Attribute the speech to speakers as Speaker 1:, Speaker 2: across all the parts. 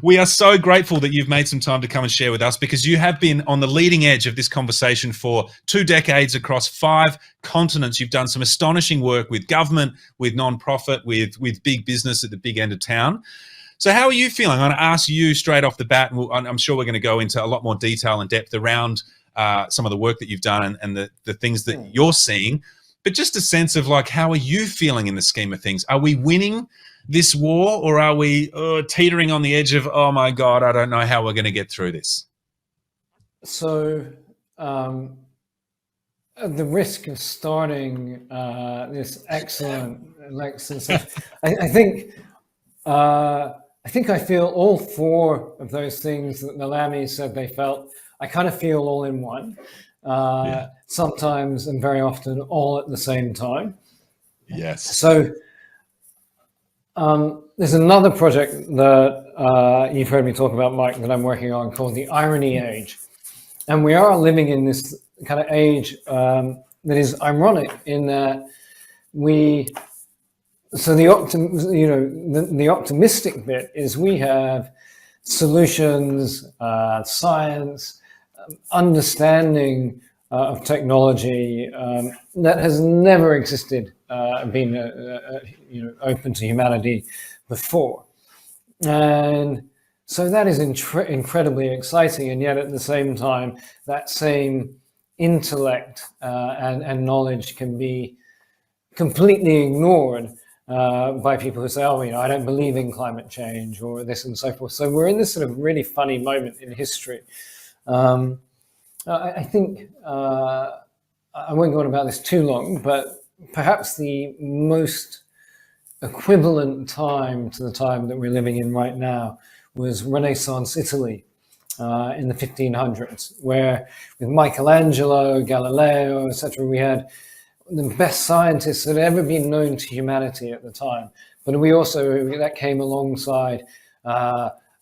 Speaker 1: We are so grateful that you've made some time to come and share with us, because you have been on the leading edge of this conversation for 2 decades across 5 continents. You've done some astonishing work with government, with non-profit, with big business at the big end of town. So how are you feeling? I'm going to ask you straight off the bat, and I'm sure we're going to go into a lot more detail and depth around some of the work that you've done and the things that you're seeing. But just a sense of like, how are you feeling in the scheme of things? Are we winning this war, or are we teetering on the edge of, oh my God, I don't know how we're going to get through this?
Speaker 2: So at the risk of starting this excellent session, I think I feel all 4 of those things that the Lammies said they felt. I kind of feel all in one. Sometimes and very often all at the same time.
Speaker 1: Yes.
Speaker 2: So there's another project that you've heard me talk about, Mike, that I'm working on called the Irony Age. And we are living in this kind of age that is ironic in that the optimistic bit is we have solutions, science, understanding of technology that has never existed, been open to humanity before, and so that is incredibly exciting. And yet, at the same time, that same intellect and knowledge can be completely ignored by people who say, "Oh, I don't believe in climate change," or this and so forth. So we're in this sort of really funny moment in history. I think I won't go on about this too long, but perhaps the most equivalent time to the time that we're living in right now was Renaissance Italy in the 1500s, where with Michelangelo, Galileo, etc., we had the best scientists that had ever been known to humanity at the time. But we also, that came alongside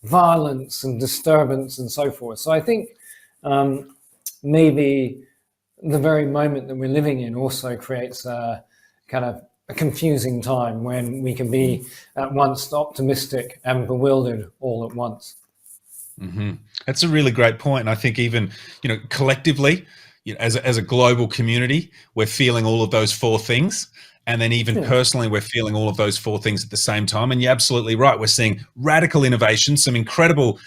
Speaker 2: violence and disturbance and so forth. So I think maybe the very moment that we're living in also creates a kind of a confusing time when we can be at once optimistic and bewildered all at once.
Speaker 1: Mm-hmm. That's a really great point. And I think even, collectively, as a global community, we're feeling all of those 4 things. And then even personally, we're feeling all of those 4 things at the same time. And you're absolutely right. We're seeing radical innovation, some incredible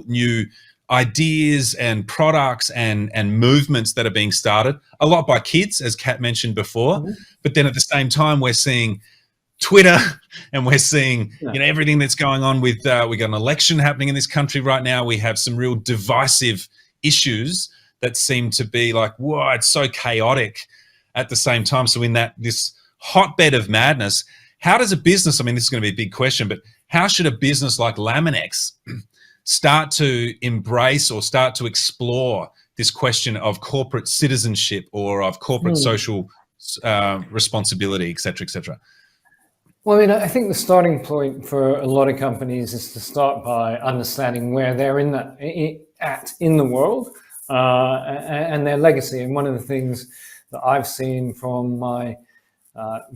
Speaker 1: new ideas and products and movements that are being started, a lot by kids, as Kat mentioned before. Mm-hmm. But then at the same time, we're seeing Twitter, and we're seeing everything that's going on with we got an election happening in this country right now. We have some real divisive issues that seem to be like, whoa, it's so chaotic at the same time. So in this hotbed of madness, how does a business, this is going to be a big question, but how should a business like Laminex start to embrace or start to explore this question of corporate citizenship or of corporate social responsibility, et cetera, et cetera?
Speaker 2: Well, I think the starting point for a lot of companies is to start by understanding where they're in the world and their legacy. And one of the things that I've seen from my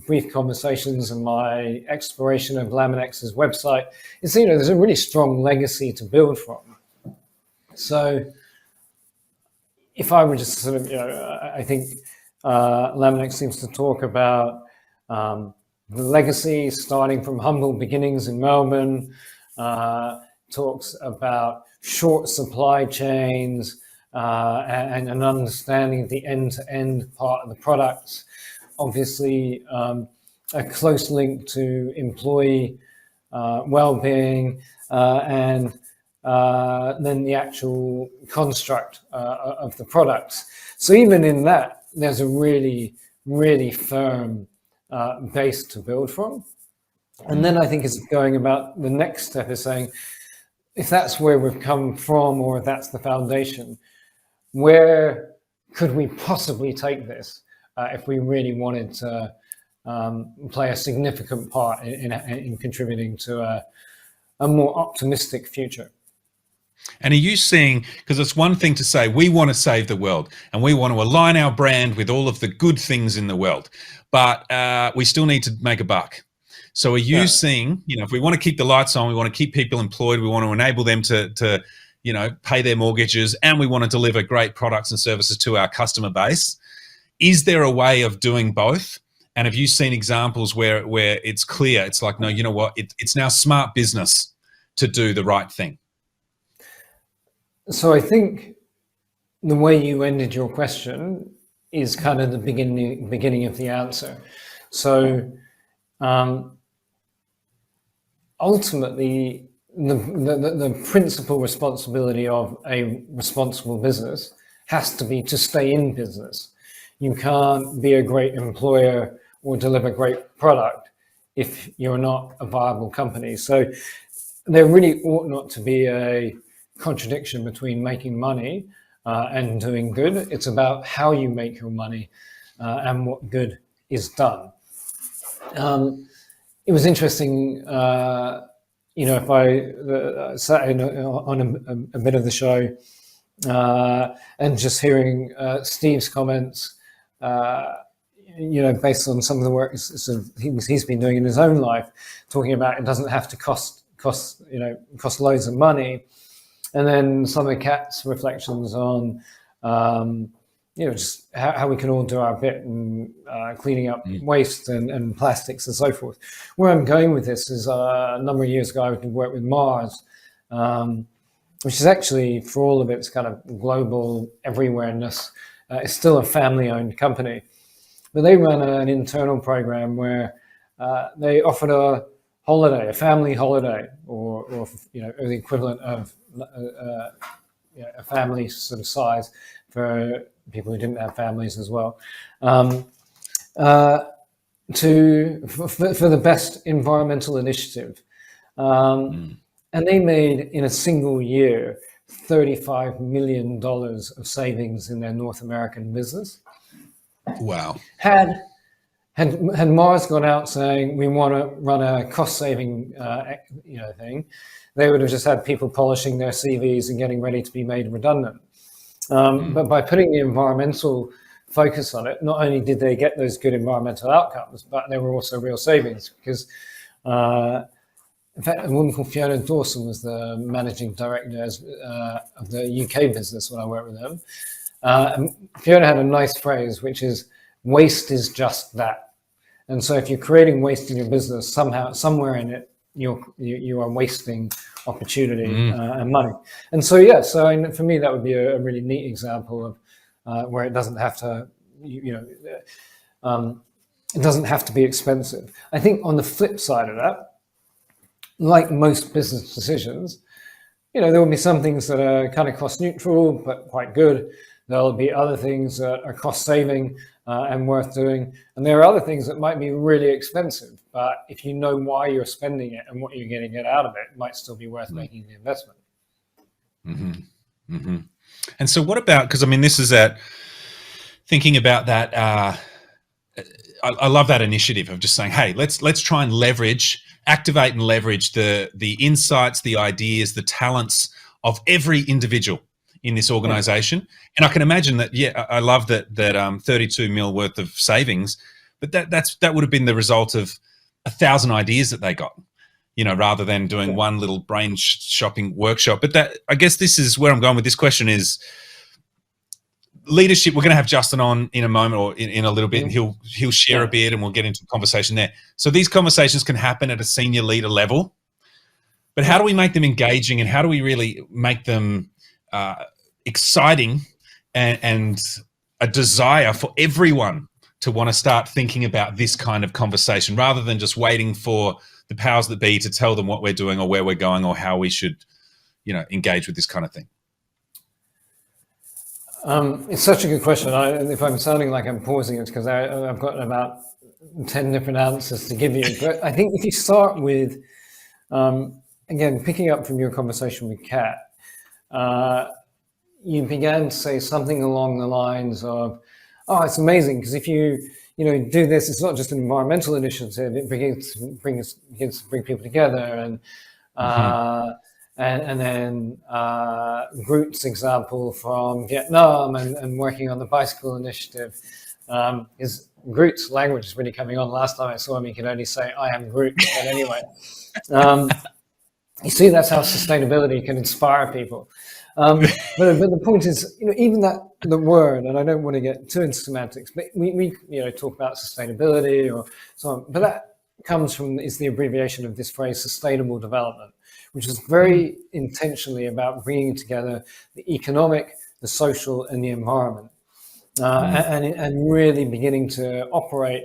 Speaker 2: brief conversations and my exploration of Laminex's website is, there's a really strong legacy to build from. So if I were just sort of, I think Laminex seems to talk about the legacy starting from humble beginnings in Melbourne, talks about short supply chains and an understanding of the end-to-end part of the products. Obviously, a close link to employee well-being and then the actual construct of the products. So even in that, there's a really, really firm base to build from. And then I think it's going about the next step is saying, if that's where we've come from, or if that's the foundation, where could we possibly take this if we really wanted to play a significant part in contributing to a more optimistic future?
Speaker 1: And are you seeing, because it's one thing to say, we want to save the world and we want to align our brand with all of the good things in the world, but we still need to make a buck. So are you seeing, if we want to keep the lights on, we want to keep people employed, we want to enable them to pay their mortgages, and we want to deliver great products and services to our customer base, is there a way of doing both? And have you seen examples where it's clear, it's like, no, you know what, it's now smart business to do the right thing?
Speaker 2: So I think the way you ended your question is kind of the beginning of the answer. So ultimately, the principal responsibility of a responsible business has to be to stay in business. You can't be a great employer or deliver great product if you're not a viable company. So there really ought not to be a contradiction between making money and doing good. It's about how you make your money and what good is done. It was interesting, if I sat in on a bit of the show and just hearing Steve's comments, based on some of the work he's been doing in his own life, talking about it doesn't have to cost loads of money. And then some of Kat's reflections on, just how we can all do our bit in cleaning up waste and plastics and so forth. Where I'm going with this is a number of years ago, I did work with Mars, which is actually, for all of its kind of global everywhereness, it's still a family-owned company. But they run an internal program where they offered a holiday, a family holiday, or the equivalent of a family sort of size for people who didn't have families as well, for the best environmental initiative. And they made, in a single year, $35 million of savings in their North American business.
Speaker 1: Wow.
Speaker 2: Had Mars gone out saying we want to run a cost-saving thing, they would have just had people polishing their CVs and getting ready to be made redundant. But by putting the environmental focus on it, not only did they get those good environmental outcomes, but there were also real savings because, in fact, a woman called Fiona Dawson was the managing director of the UK business when I worked with them. And Fiona had a nice phrase, which is, waste is just that. And so if you're creating waste in your business, somewhere in it, you are wasting opportunity and money. And so, for me, that would be a really neat example of where it doesn't have to, it doesn't have to be expensive. I think on the flip side of that, like most business decisions, there will be some things that are kind of cost neutral, but quite good. There'll be other things that are cost saving and worth doing. And there are other things that might be really expensive, but if you know why you're spending it and what you're going to get out of it, it might still be worth making the investment.
Speaker 1: And so what about, because this is thinking about that, I love that initiative of just saying, hey, let's try and activate and leverage the insights, the ideas, the talents of every individual in this organization. And I can imagine that, I love that 32 mil worth of savings, but that would have been the result of 1,000 ideas that they got, rather than doing one little brain shopping workshop. But I guess this is where I'm going with this question is leadership. We're going to have Justin on in a moment or in a little bit, and he'll share a bit and we'll get into a conversation there. So these conversations can happen at a senior leader level, but how do we make them engaging and how do we really make them exciting and a desire for everyone to want to start thinking about this kind of conversation rather than just waiting for the powers that be to tell them what we're doing or where we're going or how we should, engage with this kind of thing?
Speaker 2: It's such a good question. If I'm sounding like I'm pausing, it's because I've got about 10 different answers to give you. But I think if you start with, again, picking up from your conversation with Kat, you began to say something along the lines of, oh, it's amazing because if you do this, it's not just an environmental initiative, it begins to bring people together. And then Groot's example from Vietnam and working on the bicycle initiative is Groot's language is really coming on. Last time I saw him, he could only say, "I am Groot." But anyway, um, you see, that's how sustainability can inspire people. But the point is, even the word, and I don't want to get too into semantics, but we talk about sustainability or so on, but that is the abbreviation of this phrase, sustainable development, which is very intentionally about bringing together the economic, the social, and the environment, and really beginning to operate,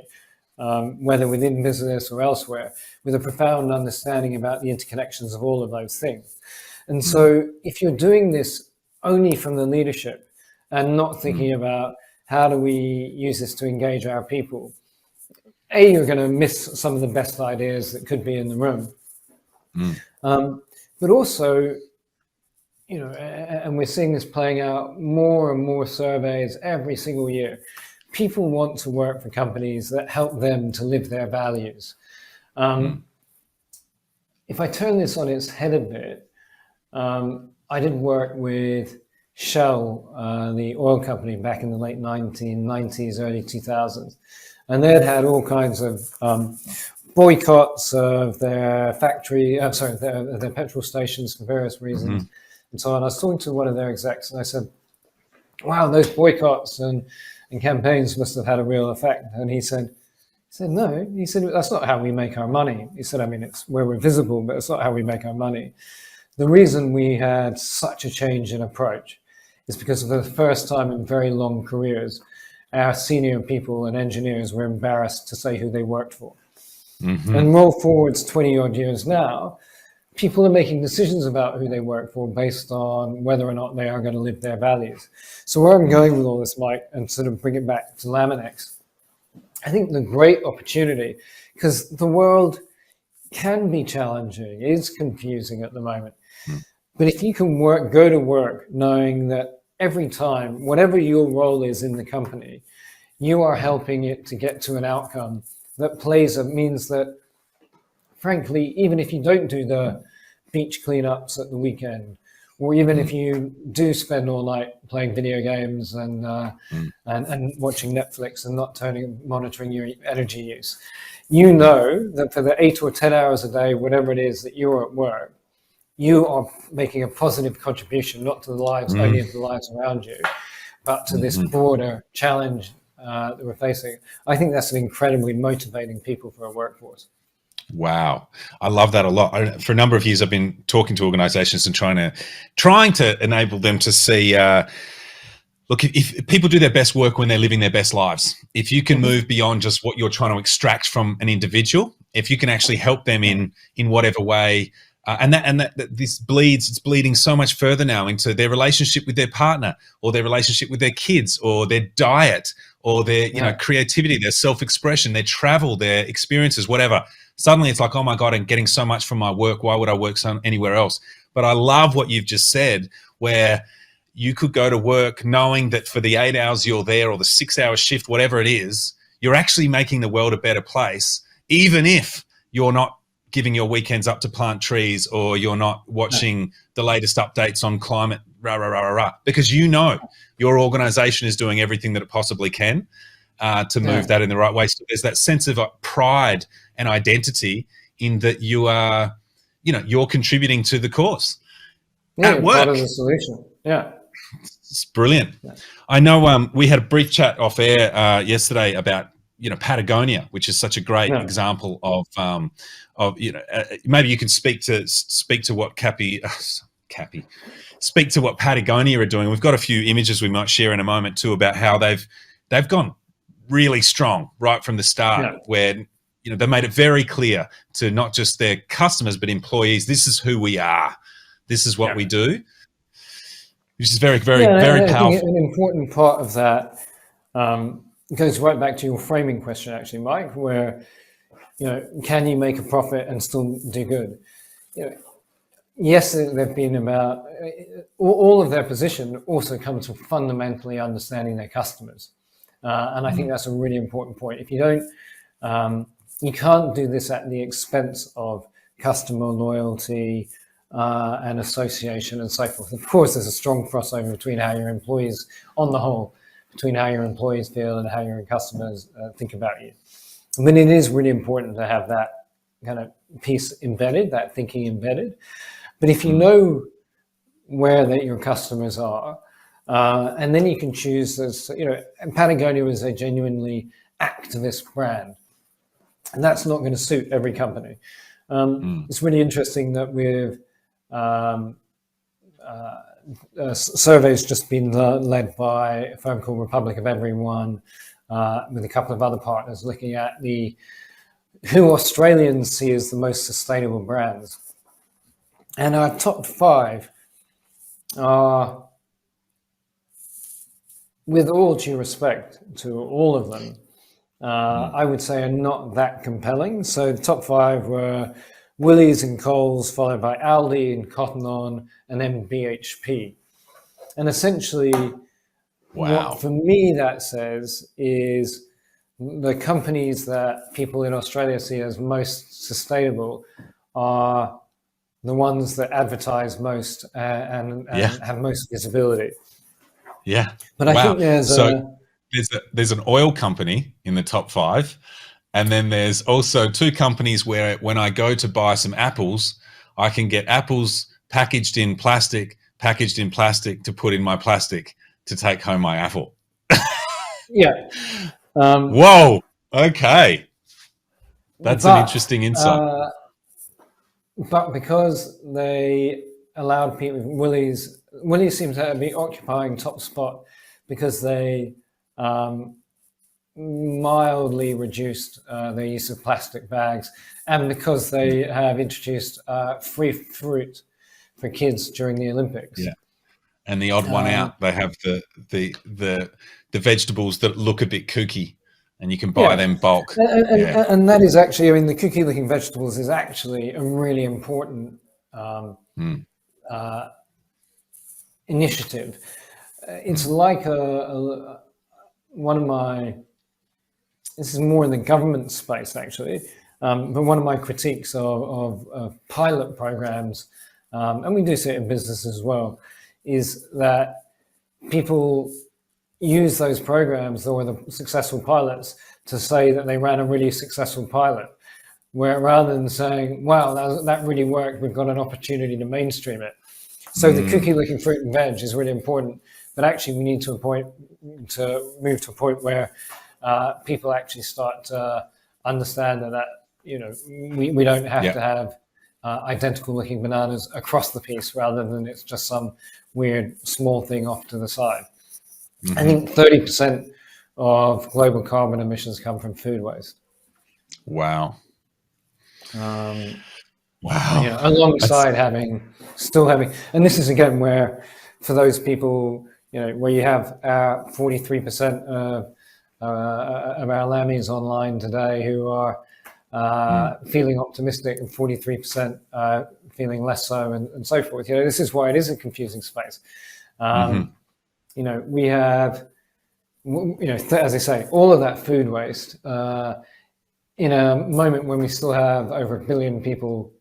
Speaker 2: whether within business or elsewhere, with a profound understanding about the interconnections of all of those things. And so if you're doing this only from the leadership and not thinking about how do we use this to engage our people, you're going to miss some of the best ideas that could be in the room. But also, and we're seeing this playing out more and more surveys every single year. People want to work for companies that help them to live their values. If I turn this on its head a bit, I did work with Shell, the oil company, back in the late 1990s, early 2000s. And they'd had all kinds of boycotts of their their petrol stations for various reasons and so on. I was talking to one of their execs and I said, wow, those boycotts and campaigns must have had a real effect. And he said, no. He said, that's not how we make our money. He said, I mean, it's where we're visible, but it's not how we make our money. The reason we had such a change in approach is because for the first time in very long careers, our senior people and engineers were embarrassed to say who they worked for. And roll forwards 20 odd years now, people are making decisions about who they work for based on whether or not they are going to live their values. So where I'm going with all this, Mike, and sort of bring it back to Laminex, I think the great opportunity, because the world can be challenging, is confusing at the moment. But if you can go to work knowing that every time, whatever your role is in the company, you are helping it to get to an outcome that means that, frankly, even if you don't do the beach cleanups at the weekend, or even if you do spend all night playing video games and watching Netflix and not monitoring your energy use, you know that for the 8 or 10 hours a day, whatever it is that you're at work, you are making a positive contribution, not to the lives only of the lives around you, but to this broader challenge that we're facing. I think that's an incredibly motivating people for a workforce.
Speaker 1: Wow. I love that a lot. For a number of years, I've been talking to organizations and trying to enable them to see, look, if people do their best work when they're living their best lives, if you can move beyond just what you're trying to extract from an individual, if you can actually help them in whatever way, it's bleeding so much further now into their relationship with their partner or their relationship with their kids or their diet or their creativity, their self-expression, their travel, their experiences, whatever. Suddenly it's like, oh my God, I'm getting so much from my work. Why would I work anywhere else? But I love what you've just said, where you could go to work knowing that for the 8 hours you're there or the 6-hour shift, whatever it is, you're actually making the world a better place, even if you're not giving your weekends up to plant trees or you're not watching the latest updates on climate, because your organization is doing everything that it possibly can to move that in the right way. So there's that sense of pride and identity in that you are, you're contributing to the cause at work.
Speaker 2: Part of the solution. Yeah.
Speaker 1: It's brilliant. Yeah. I know we had a brief chat off air yesterday about, Patagonia, which is such a great example of maybe you can speak to what speak to what Patagonia are doing. We've got a few images we might share in a moment too about how they've gone really strong right from the start, where they made it very clear to not just their customers but employees, this is who we are, this is what we do, which is very, very, very powerful.
Speaker 2: I think an important part of that goes right back to your framing question, actually, Mike, where can you make a profit and still do good? Yes, they've been about all of their position also comes from fundamentally understanding their customers. And I think that's a really important point. If you don't, you can't do this at the expense of customer loyalty and association and so forth. Of course, there's a strong crossover between how your employees on the whole between how your employees feel and how your customers think about you. I mean, it is really important to have that kind of piece embedded, that thinking embedded. But if you know where that your customers are, and then you can choose this, and Patagonia is a genuinely activist brand, and that's not going to suit every company. It's really interesting that with surveys just been led by a firm called Republic of Everyone, with a couple of other partners looking at who Australians see as the most sustainable brands. And our top 5 are, with all due respect to all of them, I would say are not that compelling. So the top 5 were Woolies and Coles, followed by Aldi and Cotton On, and then BHP. And essentially, what for me that says is the companies that people in Australia see as most sustainable are the ones that advertise most and have most visibility.
Speaker 1: Yeah.
Speaker 2: But I think
Speaker 1: there's an oil company in the top 5. And then there's also 2 companies where when I go to buy some apples, I can get apples packaged in plastic to put in my plastic to take home my apple.
Speaker 2: Yeah.
Speaker 1: Whoa. Okay. That's an interesting insight.
Speaker 2: But because they allowed people, Woolies seems to be occupying top spot because they mildly reduced their use of plastic bags, and because they have introduced free fruit for kids during the Olympics.
Speaker 1: Yeah, and the odd one out, they have the vegetables that look a bit kooky, and you can buy them bulk.
Speaker 2: And that is actually, I mean, the kooky-looking vegetables is actually a really important initiative. It's like one of my. This is more in the government space, actually, but one of my critiques of pilot programs, and we do see it in business as well, is that people use those programs or the successful pilots to say that they ran a really successful pilot, where rather than saying, wow, that really worked, we've got an opportunity to mainstream it. So the cookie-looking fruit and veg is really important, but actually we need to move to a point where people actually start to understand that we don't have to have identical looking bananas across the piece, rather than it's just some weird small thing off to the side. I think 30% of global carbon emissions come from food waste.
Speaker 1: Wow.
Speaker 2: Wow. Alongside still having, and this is again where, for those people, where you have 43% of our Lammies online today who are feeling optimistic, and 43% feeling less so, and so forth. This is why it is a confusing space. We have, as I say, all of that food waste in a moment when we still have over 1 billion people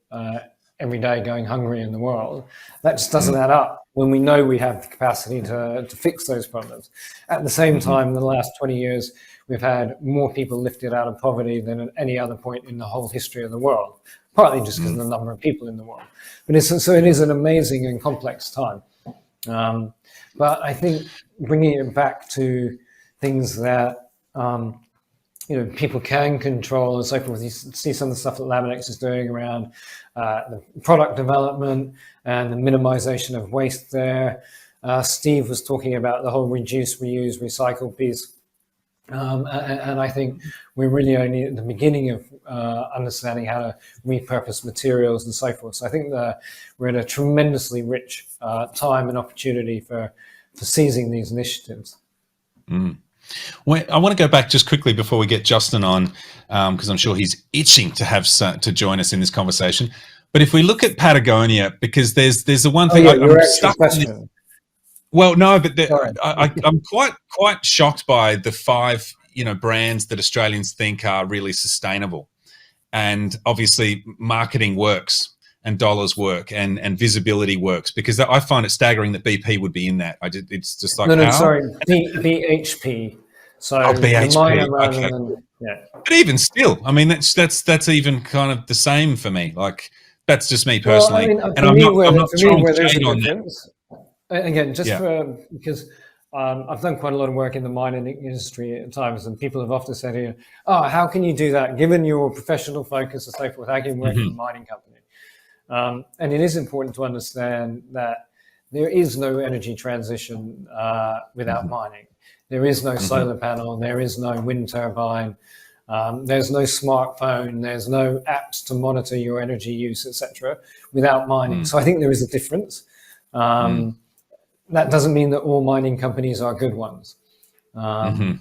Speaker 2: every day going hungry in the world. That just doesn't add up when we know we have the capacity to fix those problems. At the same time, in the last 20 years, we've had more people lifted out of poverty than at any other point in the whole history of the world, partly just because of the number of people in the world. But it is an amazing and complex time. But I think bringing it back to things that people can control and so forth. You see some of the stuff that Laminex is doing around the product development and the minimization of waste there. Steve was talking about the whole reduce, reuse, recycle piece. And I think we're really only at the beginning of understanding how to repurpose materials and so forth. So I think we're at a tremendously rich time and opportunity for seizing these initiatives.
Speaker 1: Well, I want to go back just quickly before we get Justin on, because I'm sure he's itching to join us in this conversation. But if we look at Patagonia, because there's the one thing I'm stuck on. Well, no, but I'm quite shocked by the 5 brands that Australians think are really sustainable, and obviously marketing works. and dollars work and visibility works? Because I find it staggering that BP would be in that. It's just like,
Speaker 2: No,
Speaker 1: how?
Speaker 2: sorry, BHP. So
Speaker 1: Oh,
Speaker 2: the miner
Speaker 1: BHP.
Speaker 2: rather
Speaker 1: Okay.
Speaker 2: than, yeah.
Speaker 1: But even still, I mean, that's even kind of the same for me. Like, that's just me
Speaker 2: Well, I
Speaker 1: personally,
Speaker 2: mean,
Speaker 1: and I'm not
Speaker 2: for me,
Speaker 1: throwing
Speaker 2: where there's a
Speaker 1: shade on that.
Speaker 2: difference, again, just
Speaker 1: Yeah.
Speaker 2: because I've done quite a lot of work in the mining industry at times, and people have often said here, "Oh, how can you do that? Given your professional focus and so forth, how can you work in a mining company?" And it is important to understand that there is no energy transition without mining. There is no solar panel. There is no wind turbine. There's no smartphone. There's no apps to monitor your energy use, etc., without mining. So I think there is a difference. That doesn't mean that all mining companies are good ones. But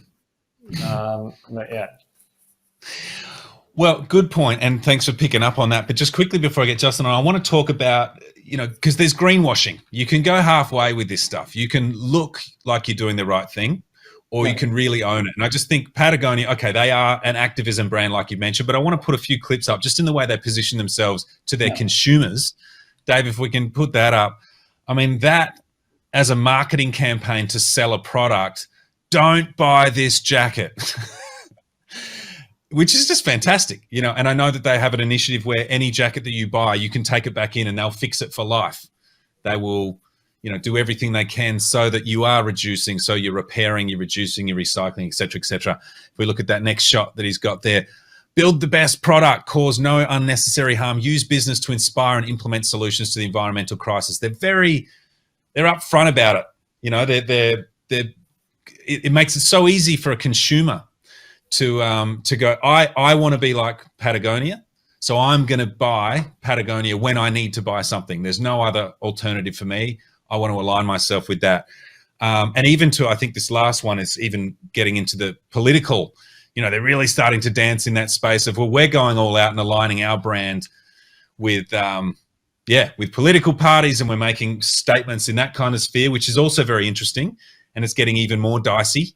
Speaker 2: yeah.
Speaker 1: Well, good point, and thanks for picking up on that. But just quickly before I get Justin on, I want to talk about, because there's greenwashing. You can go halfway with this stuff. You can look like you're doing the right thing, or you can really own it. And I just think Patagonia, okay, they are an activism brand like you mentioned, but I want to put a few clips up just in the way they position themselves to their consumers. Dave, if we can put that up. I mean, that as a marketing campaign to sell a product, don't buy this jacket. Which is just fantastic, and I know that they have an initiative where any jacket that you buy, you can take it back in and they'll fix it for life. They will, do everything they can so that you are reducing, so you're repairing, you're reducing, you're recycling, et cetera, et cetera. If we look at that next shot that he's got there, build the best product, cause no unnecessary harm, use business to inspire and implement solutions to the environmental crisis. They're upfront about it. It makes it so easy for a consumer to go, I want to be like Patagonia, so I'm going to buy Patagonia when I need to buy something. There's no other alternative for me. I want to align myself with that. And even I think this last one is even getting into the political, they're really starting to dance in that space of, well, we're going all out and aligning our brand with political parties, and we're making statements in that kind of sphere, which is also very interesting, and it's getting even more dicey.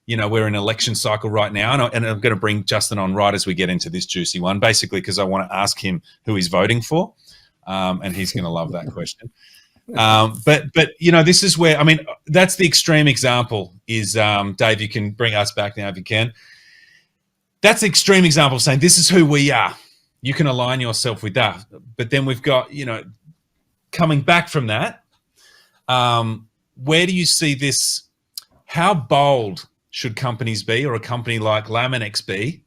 Speaker 1: We're in an election cycle right now, and I'm going to bring Justin on right as we get into this juicy one, basically because I want to ask him who he's voting for, and he's going to love that question. But this is where, I mean, that's the extreme example is, Dave, you can bring us back now if you can. That's the extreme example of saying this is who we are. You can align yourself with that. But then we've got, coming back from that, where do you see this? How bold should companies be, or a company like Laminex be,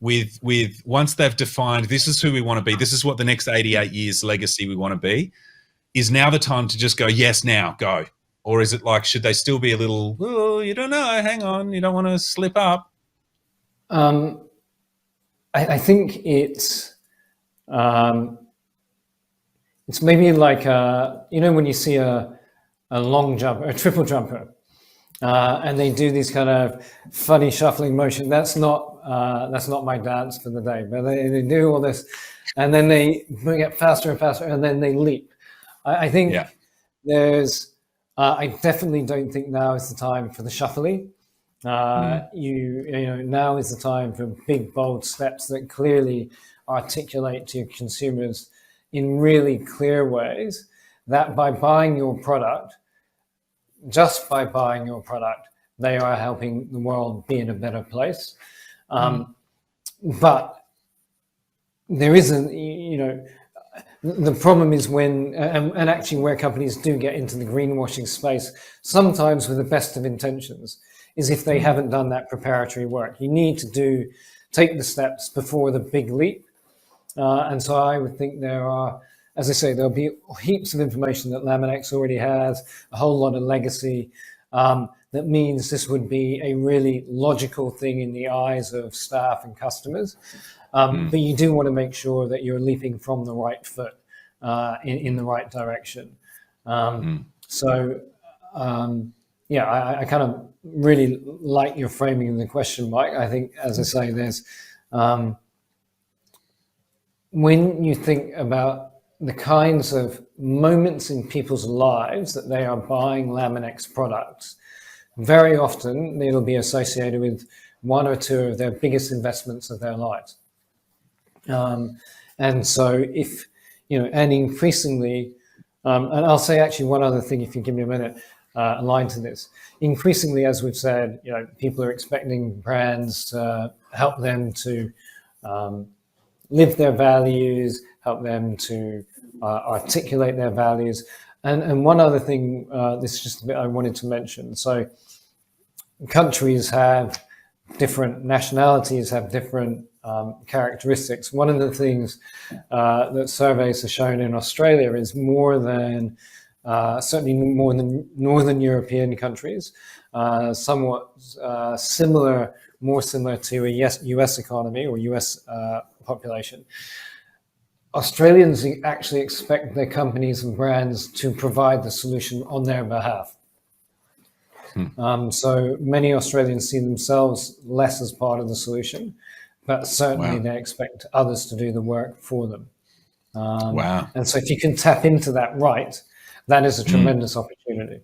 Speaker 1: with once they've defined this is who we want to be, this is what the next 88 years legacy we want to be, is now the time to just go, yes, now, go? Or is it like, should they still be a little, oh, you don't know, hang on, you don't want to slip up?
Speaker 2: I think it's maybe like, when you see a long jumper, a triple jumper, and they do this kind of funny shuffling motion. That's not my dance for the day. But they do all this, and then they get faster and faster, and then they leap. I think there's. I definitely don't think now is the time for the shuffling. Now is the time for big, bold steps that clearly articulate to your consumers in really clear ways that by buying your product. Just by buying your product, they are helping the world be in a better place. But there isn't, the problem is when, and actually where companies do get into the greenwashing space, sometimes with the best of intentions, is if they haven't done that preparatory work. You need to take the steps before the big leap. And so I would think there are, as I say, there'll be heaps of information that Laminex already has, a whole lot of legacy. That means this would be a really logical thing in the eyes of staff and customers. But you do want to make sure that you're leaping from the right foot in the right direction. I kind of really like your framing of the question, Mike. I think, as I say, there's when you think about the kinds of moments in people's lives that they are buying Laminex products, very often it'll be associated with one or two of their biggest investments of their lives. And so if and increasingly, and I'll say actually one other thing, if you give me a minute, aligned to this. Increasingly, as we've said, people are expecting brands to help them to live their values, help them to articulate their values. And one other thing, this is just a bit I wanted to mention. So countries have different nationalities, have different characteristics. One of the things that surveys have shown in Australia is certainly more than Northern European countries, somewhat more similar to a US economy or US population. Australians actually expect their companies and brands to provide the solution on their behalf. So many Australians see themselves less as part of the solution, but certainly they expect others to do the work for them. And so if you can tap into that that is a tremendous opportunity.